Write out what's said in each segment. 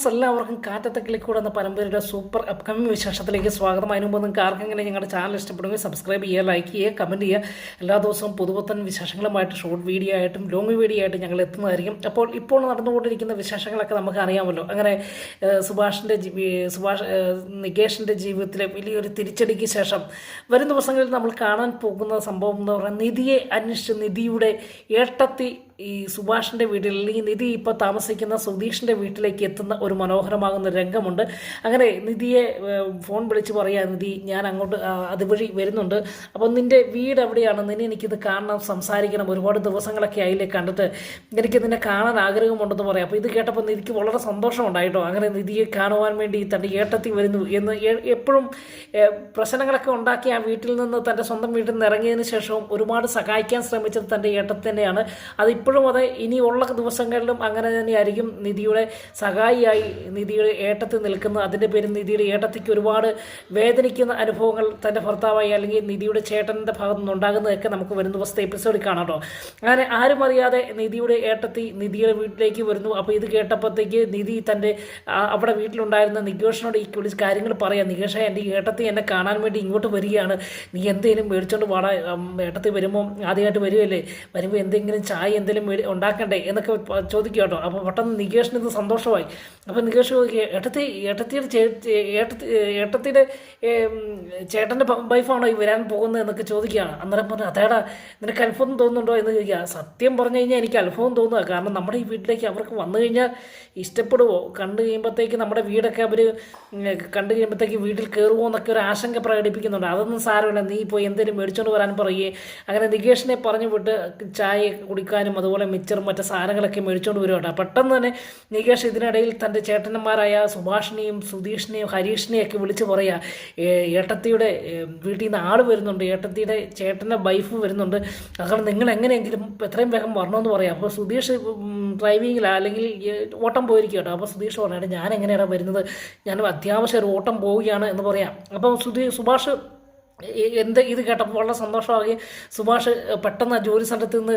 എല്ലാവർക്കും കാറ്റത്തെ കിളിക്കൂടെ എന്ന പരമ്പരയുടെ സൂപ്പർ അപ്കമിങ് വിശേഷത്തിലേക്ക് സ്വാഗതം. അതിന് മുമ്പ് നിങ്ങൾക്ക് ആർക്കെങ്കിലും ഞങ്ങളുടെ ചാനൽ ഇഷ്ടപ്പെടുമെങ്കിൽ സബ്സ്ക്രൈബ് ചെയ്യുക, ലൈക്ക് ചെയ്യുക, കമൻറ്റ് ചെയ്യുക. എല്ലാ ദിവസവും പുതുപുത്തൻ വിശേഷങ്ങളുമായിട്ട് ഷോർട്ട് വീഡിയോ ആയിട്ടും ലോങ് വീഡിയോ ആയിട്ടും ഞങ്ങൾ എത്തുന്നതായിരിക്കും. ഇപ്പോൾ നടന്നുകൊണ്ടിരിക്കുന്ന വിശേഷങ്ങളൊക്കെ നമുക്ക് അറിയാമല്ലോ. അങ്ങനെ നികേഷിൻ്റെ ജീവിതത്തിലെ വലിയൊരു തിരിച്ചടിക്ക് ശേഷം വരും ദിവസങ്ങളിൽ നമ്മൾ കാണാൻ പോകുന്ന സംഭവം എന്ന് പറഞ്ഞാൽ നിധിയെ അന്വേഷിച്ച് നിധിയുടെ ഏട്ടത്തി ഈ സുഭാഷിൻ്റെ വീട്ടിൽ അല്ലെങ്കിൽ നിധി ഇപ്പോൾ താമസിക്കുന്ന സുധീഷിൻ്റെ വീട്ടിലേക്ക് എത്തുന്ന ഒരു മനോഹരമാകുന്ന രംഗമുണ്ട്. അങ്ങനെ നിധിയെ ഫോൺ വിളിച്ച് പറയുക, നിധി ഞാൻ അങ്ങോട്ട് അതുവഴി വരുന്നുണ്ട്, അപ്പോൾ നിൻ്റെ വീട് എവിടെയാണ്, നിന്നെ എനിക്കിത് കാണണം, സംസാരിക്കണം, ഒരുപാട് ദിവസങ്ങളൊക്കെ ആയില്ലേ കണ്ടിട്ട്, എനിക്ക് നിന്നെ കാണാൻ ആഗ്രഹമുണ്ടെന്ന് പറയാം. അപ്പോൾ ഇത് കേട്ടപ്പോൾ നിധിക്ക് വളരെ സന്തോഷമുണ്ടായിട്ടോ. അങ്ങനെ നിധിയെ കാണുവാൻ വേണ്ടി തൻ്റെ ഏട്ടത്തി വരുന്നു എന്ന് എപ്പോഴും പ്രശ്നങ്ങളൊക്കെ ഉണ്ടാക്കി ആ വീട്ടിൽ നിന്ന് തൻ്റെ സ്വന്തം വീട്ടിൽ നിന്ന് ഇറങ്ങിയതിന് ശേഷവും ഒരുപാട് സഹായിക്കാൻ ശ്രമിച്ചത് തൻ്റെ ഏട്ടത്തി തന്നെയാണ്. അതിപ്പോഴും അത് ഇനിയുള്ള ദിവസങ്ങളിലും അങ്ങനെ തന്നെയായിരിക്കും. നിധിയുടെ സഹായിയായി നിധിയുടെ ഏട്ടത്തി നിൽക്കുന്ന, അതിൻ്റെ പേരിൽ നിധിയുടെ ഏട്ടത്തിക്ക് ഒരുപാട് വേദനിക്കുന്ന അനുഭവങ്ങൾ തൻ്റെ ഭർത്താവായി അല്ലെങ്കിൽ നിധിയുടെ ചേട്ടൻ്റെ ഭാഗത്തു നിന്നുണ്ടാകുന്നതൊക്കെ നമുക്ക് വരും ദിവസത്തെ എപ്പിസോഡിൽ കാണാം കേട്ടോ. അങ്ങനെ ആരും അറിയാതെ നിധിയുടെ ഏട്ടത്തി നിധിയുടെ വീട്ടിലേക്ക് വരുന്നു. അപ്പോൾ ഇത് കേട്ടപ്പോഴത്തേക്ക് നിധി തൻ്റെ അവിടെ വീട്ടിലുണ്ടായിരുന്ന നികേഷിനോട് ഈ വിളിച്ച് കാര്യങ്ങൾ പറയാം. നികേഷ്, എൻ്റെ ഏട്ടത്തി എന്നെ കാണാൻ വേണ്ടി ഇങ്ങോട്ട് വരികയാണ്, നീ എന്തെങ്കിലും മേടിച്ചോണ്ട് പാടാ, ഏട്ടത്തി വരുമ്പോൾ ആദ്യമായിട്ട് വരുമല്ലേ, വരുമ്പോൾ എന്തെങ്കിലും ചായ എന്തെങ്കിലും ഉണ്ടാക്കണ്ടേ എന്നൊക്കെ ചോദിക്കുക കേട്ടോ. അപ്പോൾ പെട്ടെന്ന് നികേഷിന് ഇത് സന്തോഷമായി. അപ്പോൾ നികേഷ് ചോദിക്കുക, ഏട്ടത്തിയുടെ ചേട്ടൻ്റെ വൈഫാണോ ഈ വരാൻ പോകുന്നത് എന്നൊക്കെ ചോദിക്കുകയാണ്. അന്നേരം പറഞ്ഞു, അതേടാ നിനക്ക് അത്ഭുതം തോന്നുന്നുണ്ടോ എന്ന് ചോദിക്കുക. സത്യം പറഞ്ഞു കഴിഞ്ഞാൽ എനിക്ക് അത്ഭുതം തോന്നുക, കാരണം നമ്മുടെ ഈ വീട്ടിലേക്ക് അവർക്ക് വന്നു കഴിഞ്ഞാൽ ഇഷ്ടപ്പെടുമോ, കണ്ടു കഴിയുമ്പോഴത്തേക്ക് നമ്മുടെ വീടൊക്കെ അവർ കണ്ടു കഴിയുമ്പോഴത്തേക്ക് വീട്ടിൽ കയറുമോ എന്നൊക്കെ ഒരു ആശങ്ക പ്രകടിപ്പിക്കുന്നുണ്ട്. അതൊന്നും സാരമില്ല, നീ പോയി എന്തെങ്കിലും മേടിച്ചുകൊണ്ട് വരാൻ പറയുകയെ. അങ്ങനെ നികേഷിനെ പറഞ്ഞു വിട്ട് ചായ കുടിക്കാനും അതുപോലെ മിച്ചറും മറ്റു സാധനങ്ങളൊക്കെ മേടിച്ചുകൊണ്ട് വരും കേട്ടോ. പെട്ടെന്ന് തന്നെ നികേഷ് ഇതിനിടയിൽ തൻ്റെ ചേട്ടന്മാരായ സുഭാഷിനെയും സുധീഷിനെയും ഹരീഷിനെയും ഒക്കെ വിളിച്ച് പറയുക, ഏട്ടത്തിയുടെ വീട്ടിൽ നിന്ന് ആൾ വരുന്നുണ്ട്, ഏട്ടത്തിയുടെ ചേട്ടൻ്റെ വൈഫ് വരുന്നുണ്ട്, അതുകൊണ്ട് നിങ്ങൾ എങ്ങനെയെങ്കിലും എത്രയും വേഗം വരണമെന്ന് പറയാം. അപ്പോൾ സുധീഷ് ഡ്രൈവിങ്ങിലാണ് അല്ലെങ്കിൽ ഓട്ടം പോയിരിക്കും കേട്ടോ. അപ്പോൾ സുധീഷ് പറഞ്ഞിട്ട്, ഞാൻ എങ്ങനെയാണ് വരുന്നത്, ഞാൻ അത്യാവശ്യം ഒരു ഓട്ടം പോവുകയാണ് എന്ന് പറയാം. അപ്പം സുഭാഷ് ഇത് കേട്ടപ്പോൾ വളരെ സന്തോഷമാകുകയും സുഭാഷ് പെട്ടെന്ന് ജോലി സ്ഥലത്ത് നിന്ന്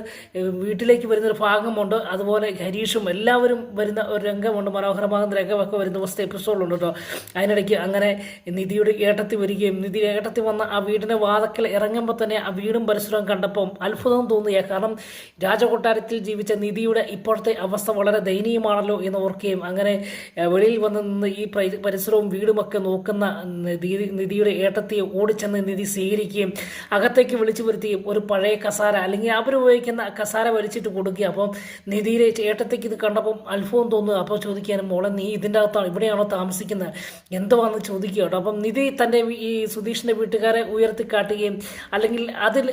വീട്ടിലേക്ക് വരുന്നൊരു ഭാഗമുണ്ട്. അതുപോലെ ഹരീഷും എല്ലാവരും വരുന്ന ഒരു രംഗമുണ്ട്, മനോഹരമാകുന്ന രംഗമൊക്കെ വരുന്ന ദിവസത്തെ എപ്പിസോഡുണ്ട് കേട്ടോ. അതിനിടയ്ക്ക് അങ്ങനെ നിധിയുടെ ഏട്ടത്തി വരികയും നിധി ഏട്ടത്തി വന്ന ആ വീടിൻ്റെ വാതക്കൽ ഇറങ്ങുമ്പോൾ തന്നെ ആ വീടും പരിസരവും കണ്ടപ്പം അത്ഭുതം തോന്നുക. കാരണം രാജകൊട്ടാരത്തിൽ ജീവിച്ച നിധിയുടെ ഇപ്പോഴത്തെ അവസ്ഥ വളരെ ദയനീയമാണല്ലോ എന്ന് ഓർക്കുകയും അങ്ങനെ വെളിയിൽ വന്ന് നിന്ന് ഈ പരിസരവും വീടുമൊക്കെ നോക്കുന്ന നിധിയുടെ ഏട്ടത്തിയെ ഓടിച്ചെന്ന് നിധി സ്വീകരിക്കുകയും അകത്തേക്ക് വിളിച്ചു വരുത്തുകയും ഒരു പഴയ കസാര അല്ലെങ്കിൽ അവരുപയോഗിക്കുന്ന കസാര വലിച്ചിട്ട് കൊടുക്കുക. അപ്പം നിധിയിലെ ഏട്ടത്തേക്ക് ഇത് കണ്ടപ്പം അത്ഭുതം തോന്നുക. അപ്പോൾ ചോദിക്കാനും, മോളെ നീ ഇതിൻ്റെ അകത്താണ്, ഇവിടെയാണോ താമസിക്കുന്നത്, എന്തുവാന്ന് ചോദിക്കുക കേട്ടോ. അപ്പം നിധി തൻ്റെ ഈ സുധീഷിൻ്റെ വീട്ടുകാരെ ഉയർത്തിക്കാട്ടുകയും അല്ലെങ്കിൽ അതിൽ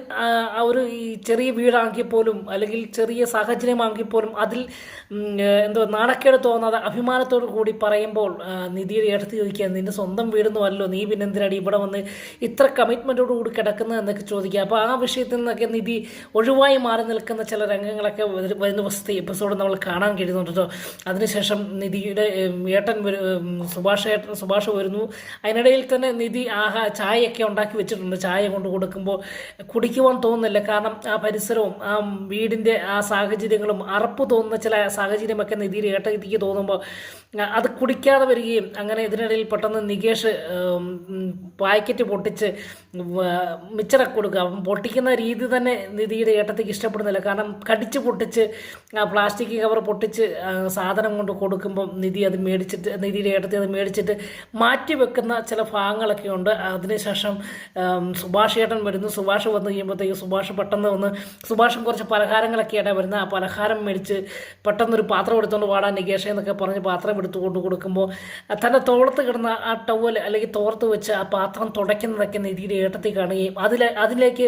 ഒരു ഈ ചെറിയ വീടാണെങ്കിൽ പോലും അല്ലെങ്കിൽ ചെറിയ സാഹചര്യമാണെങ്കിൽ പോലും അതിൽ നാണക്കേട് തോന്നാതെ അഭിമാനത്തോടു കൂടി പറയുമ്പോൾ നിധിയുടെ ഏട്ടത്തി ചോദിക്കുക, നിൻ്റെ സ്വന്തം വീടൊന്നുമല്ലോ, നീ പിന്നെന്തിനാടി ഇവിടെ വന്ന് ഇത്ര കമ്മിറ്റ്മെൻറ്റോടുകൂടി കിടക്കുന്നത് എന്നൊക്കെ ചോദിക്കുക. അപ്പോൾ ആ വിഷയത്തിൽ നിന്നൊക്കെ നിധി ഒഴിവായി മാറി നിൽക്കുന്ന ചില രംഗങ്ങളൊക്കെ വരുന്ന ദിവസത്തെ എപ്പിസോഡ് നമ്മൾ കാണാൻ കഴിയുന്നുണ്ട് കേട്ടോ. അതിനുശേഷം നിധിയുടെ ഏട്ടൻ സുഭാഷ് വരുന്നു. അതിനിടയിൽ തന്നെ നിധി ചായയൊക്കെ ഉണ്ടാക്കി വെച്ചിട്ടുണ്ട്. ചായ കൊണ്ട് കൊടുക്കുമ്പോൾ കുടിക്കുവാൻ തോന്നുന്നില്ല, കാരണം ആ പരിസരവും ആ വീടിൻ്റെ ആ സാഹചര്യങ്ങളും അറപ്പ് തോന്നുന്ന ചില സാഹചര്യമൊക്കെ നിധിയുടെ ഏട്ടത്തിക്ക് തോന്നുമ്പോൾ അത് കുടിക്കാതെ വരികയും അങ്ങനെ ഇതിനിടയിൽ പെട്ടെന്ന് നികേഷ് പാക്കറ്റ് പൊട്ടിച്ച് മിച്ചറൊക്കെ കൊടുക്കുക. അപ്പം പൊട്ടിക്കുന്ന രീതി തന്നെ നിധിയുടെ ഏട്ടത്തേക്ക് ഇഷ്ടപ്പെടുന്നില്ല, കാരണം കടിച്ച് പൊട്ടിച്ച് പ്ലാസ്റ്റിക് കവർ പൊട്ടിച്ച് സാധനം കൊണ്ട് കൊടുക്കുമ്പോൾ നിധിയുടെ ഏട്ടത്തി അത് മേടിച്ചിട്ട് മാറ്റി വെക്കുന്ന ചില ഭാഗങ്ങളൊക്കെ ഉണ്ട്. അതിനുശേഷം സുഭാഷ് ഏട്ടൻ വരുന്നു. സുഭാഷ് വന്നു കഴിയുമ്പോഴത്തേക്ക് സുഭാഷ് പെട്ടെന്ന് വന്ന് സുഭാഷും കുറച്ച് പലഹാരങ്ങളൊക്കെയാണ് വരുന്നത്. ആ പലഹാരം മേടിച്ച് പെട്ടെന്നൊരു പാത്രം എടുത്തുകൊണ്ട് പാടാൻ നികേഷ് എന്നൊക്കെ പറഞ്ഞ് പാത്രം എടുത്തുകൊണ്ട് കൊടുക്കുമ്പോൾ തൻ്റെ തോളത്ത് കിടന്ന ആ ടവൽ അല്ലെങ്കിൽ തോർത്ത് വെച്ച് ആ പാത്രം തുടയ്ക്കുന്നതൊക്കെ നിധിയുടെ ഏട്ടത്തിൽ കാണുകയും അതിലേക്ക്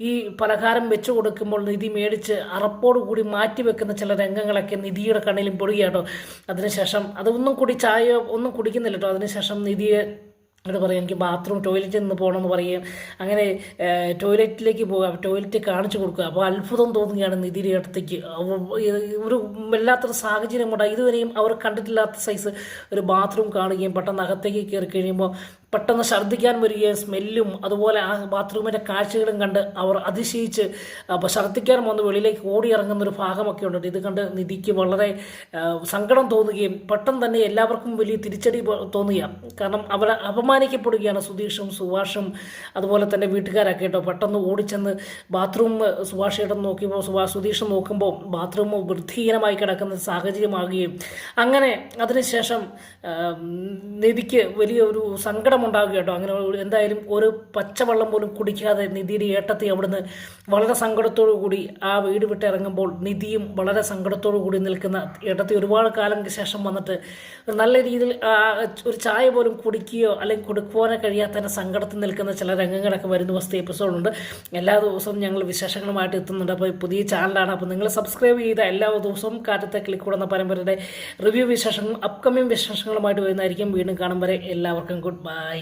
ഈ പലഹാരം വെച്ച് കൊടുക്കുമ്പോൾ നിധി മേടിച്ച് അറപ്പോട് കൂടി മാറ്റി വെക്കുന്ന ചില രംഗങ്ങളൊക്കെ നിധിയുടെ കണ്ണിലും പൊടുകയാട്ടോ. അതിനുശേഷം അതൊന്നും കൂടി ചായ ഒന്നും കുടിക്കുന്നില്ല കേട്ടോ. അതിനുശേഷം നിധിയെ എന്നിട്ട് പറയും, എനിക്ക് ടോയ്ലറ്റിൽ നിന്ന് പോകണമെന്ന് പറയുകയും അങ്ങനെ ടോയ്ലറ്റിലേക്ക് പോകുക, ടോയ്ലറ്റ് കാണിച്ചു കൊടുക്കുക. അപ്പോൾ അത്ഭുതം തോന്നുകയാണ് നിധിയുടെ അടുത്തേക്ക്. ഒരു വല്ലാത്തൊരു സാഹചര്യം കൊണ്ടാണ് ഇതുവരെയും അവർ കണ്ടിട്ടില്ലാത്ത സൈസ് ഒരു ബാത്റൂം കാണുകയും പെട്ടെന്ന് അകത്തേക്ക് കയറി കഴിയുമ്പോൾ പെട്ടെന്ന് ഛർദ്ദിക്കാൻ വരികയും സ്മെല്ലും അതുപോലെ ആ ബാത്റൂമിൻ്റെ കാഴ്ചകളും കണ്ട് അവർ അതിശയിച്ച് അപ്പോൾ ഛർദ്ദിക്കാൻ വന്ന് വെളിയിലേക്ക് ഓടിയിറങ്ങുന്നൊരു ഭാഗമൊക്കെ ഉണ്ട്. ഇത് കണ്ട് നിധിക്ക് വളരെ സങ്കടം തോന്നുകയും പെട്ടെന്ന് തന്നെ എല്ലാവർക്കും വലിയ തിരിച്ചടി തോന്നുകയാണ്. കാരണം അവർ അപമാനിക്കപ്പെടുകയാണ്. സുധീഷും സുഭാഷും അതുപോലെ തന്നെ വീട്ടുകാരൊക്കെ കേട്ടോ പെട്ടെന്ന് ഓടിച്ചെന്ന് ബാത്റൂം സുഭാഷേട്ടൻ നോക്കിയപ്പോൾ സുധീഷ് നോക്കുമ്പോൾ ബാത്റൂം വൃത്തിഹീനമായി കിടക്കുന്ന സാഹചര്യമാകുകയും അങ്ങനെ അതിനുശേഷം നിധിക്ക് വലിയൊരു സങ്കടമുണ്ടാകുക കേട്ടോ. അങ്ങനെ എന്തായാലും ഒരു പച്ചവെള്ളം പോലും കുടിക്കാതെ നിധിയുടെ ഏട്ടത്തി അവിടുന്ന് വളരെ സങ്കടത്തോടു കൂടി ആ വീട് വിട്ടിറങ്ങുമ്പോൾ നിധിയും വളരെ സങ്കടത്തോടു കൂടി നിൽക്കുന്ന ഏട്ടത്തി ഒരുപാട് കാലം ശേഷം വന്നിട്ട് നല്ല രീതിയിൽ ഒരു ചായ പോലും കുടിക്കുകയോ അല്ലെങ്കിൽ കൊടുക്കുവാനോ കഴിയാത്ത സങ്കടത്തിൽ നിൽക്കുന്ന ചില രംഗങ്ങളൊക്കെ വരുന്ന ദിവസത്തെ എപ്പിസോഡുണ്ട്. എല്ലാ ദിവസവും ഞങ്ങൾ വിശേഷങ്ങളുമായിട്ട് എത്തുന്നുണ്ട്. അപ്പോൾ പുതിയ ചാനലാണ്. അപ്പോൾ നിങ്ങൾ സബ്സ്ക്രൈബ് ചെയ്ത എല്ലാ ദിവസവും കാറ്റത്തെ ക്ലിക്കൂടുന്ന പരമ്പരയുടെ റിവ്യൂ വിശേഷങ്ങളും അപ്കമിങ് വിശേഷങ്ങളുമായിട്ട് വരുന്നതായിരിക്കും. വീണ്ടും കാണും വരെ എല്ലാവർക്കും ഗുഡ് ബൈ.